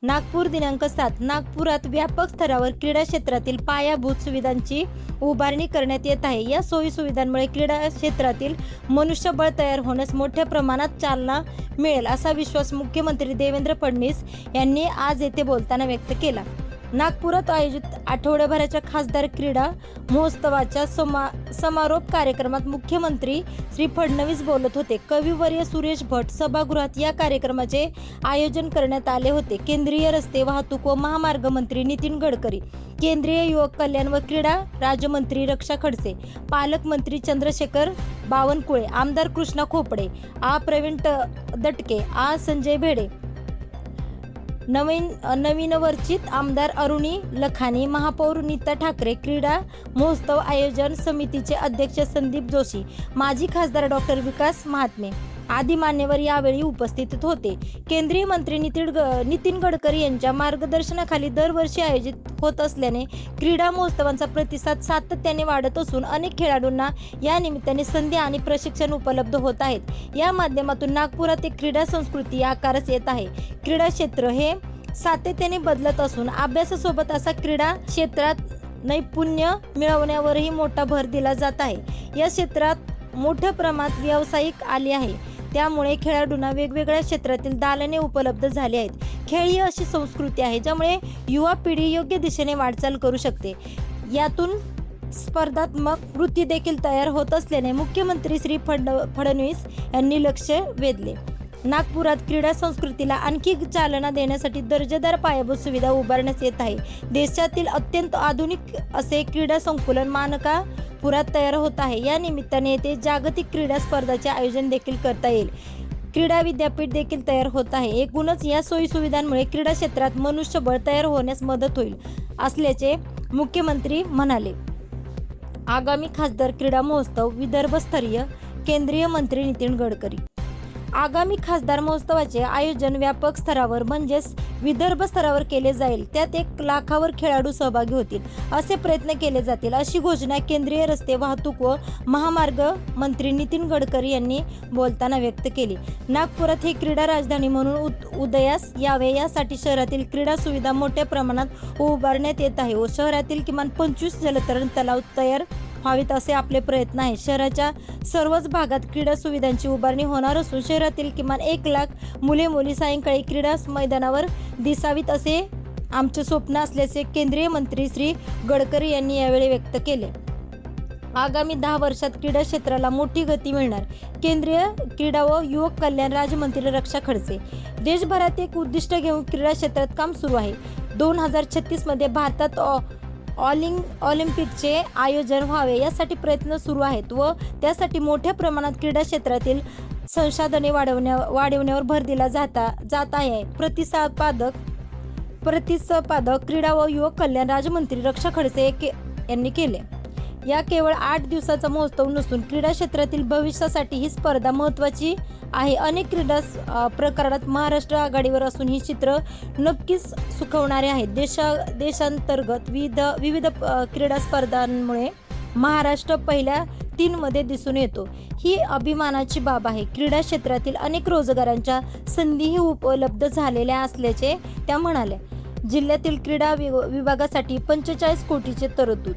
नागपूर दिनांक 7 नागपुरात व्यापक स्तरावर क्रीडा क्षेत्रातील पायाभूत सुविधांची उभारणी करण्यात येत आहे। या सोयी सुविधांमुळे क्रीडा क्षेत्रातील मनुष्यबळ तयार होण्यास मोठ्या प्रमाणात चालना मिळेल असा विश्वास मुख्यमंत्री देवेंद्र फडणवीस यांनी आज येथे बोलताना व्यक्त केला। नागपुरात आयोजित आठवड्याभराच्या खासदार क्रीडा महोत्सवाच्या समारोप कार्यक्रमात मुख्यमंत्री श्री फडणवीस बोलत होते। कविवर्य सुरेश भट सभागृहात या कार्यक्रमाचे आयोजन करण्यात आले होते। केंद्रीय रस्ते वाहतूक व महामार्ग मंत्री नितीन गडकरी, केंद्रीय युवक कल्याण व क्रीडा राज्यमंत्री रक्षा खडसे, पालकमंत्री चंद्रशेखर बावनकुळे, आमदार कृष्णा खोपडे, प्रवीण दटके, संजय भेडे, नवीनवर्चित आमदार अरुणी लखानी, महापौर नीता ठाकरे, क्रीडा महोत्सव आयोजन समितीचे अध्यक्ष संदीप जोशी, माजी खासदार डॉक्टर विकास महात्मे आदी मान्यवर यावेळी उपस्थित होते। केंद्रीय मंत्री नितीन गडकरी यांच्या मार्गदर्शनाखाली दरवर्षी आयोजित होत असल्याने क्रीडा महोत्सवांचा प्रतिसाद सातत्याने वाढत असून अनेक खेळाडूंना या निमित्ताने संधी आणि प्रशिक्षण उपलब्ध होत आहेत। या माध्यमातून नागपुरात एक क्रीडा संस्कृती आकारास येत आहे। क्रीडा क्षेत्र हे सातत्याने बदलत असून अभ्यासासोबत असा क्रीडा क्षेत्रात नैपुण्य मिळवण्यावरही मोठा भर दिला जात आहे। या क्षेत्रात मोठ्या प्रमाणात व्यावसायिक आले आहे, त्यामुळे खेळाडूंना वेगवेगळ्या क्षेत्रातील दालने उपलब्ध झाली आहेत। खेळ ही अशी संस्कृती आहे ज्यामुळे युवा पिढी योग्य दिशेने वाटचाल करू शकते। यातून स्पर्धात्मक वृत्ती देखील तयार होत असल्याने मुख्यमंत्री श्री फडणवीस यांनी लक्ष वेधले। नागपुरात क्रीडा संस्कृतीला आणखी चालना देण्यासाठी दर्जेदार पायाभूत सुविधा उभारण्यात येत आहे। देशातील अत्यंत आधुनिक असे क्रीडा संकुलन मानकापुरात तयार होत आहे। या निमित्ताने येथे जागतिक क्रीडा स्पर्धांचे आयोजन देखील करता येईल। क्रीडा विद्यापीठ देखील तयार होत आहे। एकूणच या सोयी सुविधांमुळे क्रीडा क्षेत्रात मनुष्यबळ तयार होण्यास मदत होईल असल्याचे मुख्यमंत्री म्हणाले। आगामी खासदार क्रीडा महोत्सव विदर्भस्तरीय, केंद्रीय मंत्री नितीन गडकरी। आगामी खासदार महोत्सवाचे आयोजन व्यापक स्तरावर म्हणजेच विदर्भ स्तरावर केले जाईल। त्यात 1 लाखावर खेळाडू सहभागी होतील असे प्रयत्न केले जातील अशी घोषणा केंद्रीय रस्ते वाहतूक व महामार्ग मंत्री नितीन गडकरी यांनी बोलताना व्यक्त केली। नागपुरात हे क्रीडा राजधानी म्हणून उदयास यावे यासाठी शहरातील क्रीडा सुविधा मोठ्या प्रमाणात उभारण्यात येत आहे व शहरातील किमान 25 जलतरण तलाव तयार व्हावेत असे आपले प्रयत्न आहे। शहराच्या सर्वच भागात क्रीडा सुविधांची उभारणी होणार असून शहरातील किमान 1 लाख मुले सायंकाळी क्रीडा मैदानावर दिसावीत असे आमचे स्वप्न असल्याचे केंद्रीय मंत्री श्री गडकरी यांनी यावेळी व्यक्त केले। आगामी 10 वर्षात क्रीडा क्षेत्राला मोठी गती मिळणार, केंद्रीय क्रीडा व युवक कल्याण राज्यमंत्री रक्षा खडसे। देशभरात एक उद्दिष्ट घेऊन क्रीडा क्षेत्रात काम सुरू आहे। 2036 मध्ये भारतात ऑलिम्पिकचे आयोजन व्हावे यासाठी प्रयत्न सुरू आहेत व त्यासाठी मोठ्या प्रमाणात क्रीडा क्षेत्रातील संसाधने वाढवण्यावर भर दिला जात आहे। प्रतिसादक क्रीडा व युवक कल्याण राज्यमंत्री रक्षा खडसे यांनी केले। या केवळ 8 दिवसाचा महोत्सव नसून क्रीडा क्षेत्रातील भविष्यासाठी ही स्पर्धा महत्त्वाची आहे। अनेक क्रीडा प्रकारात महाराष्ट्र आघाडीवर असून ही चित्र नक्कीच सुखवणारे आहेत। देशांतर्गत विविध क्रीडा स्पर्धांमुळे महाराष्ट्र पहिल्या 3 मध्ये दिसून येतो। ही अभिमानाची बाब आहे। क्रीडा क्षेत्रातील अनेक रोजगारांच्या संधीही उपलब्ध झालेल्या असल्याचे त्या म्हणाल्या। जिल्ह्यातील क्रीडा विभागासाठी 45 कोटीचे तरतूद।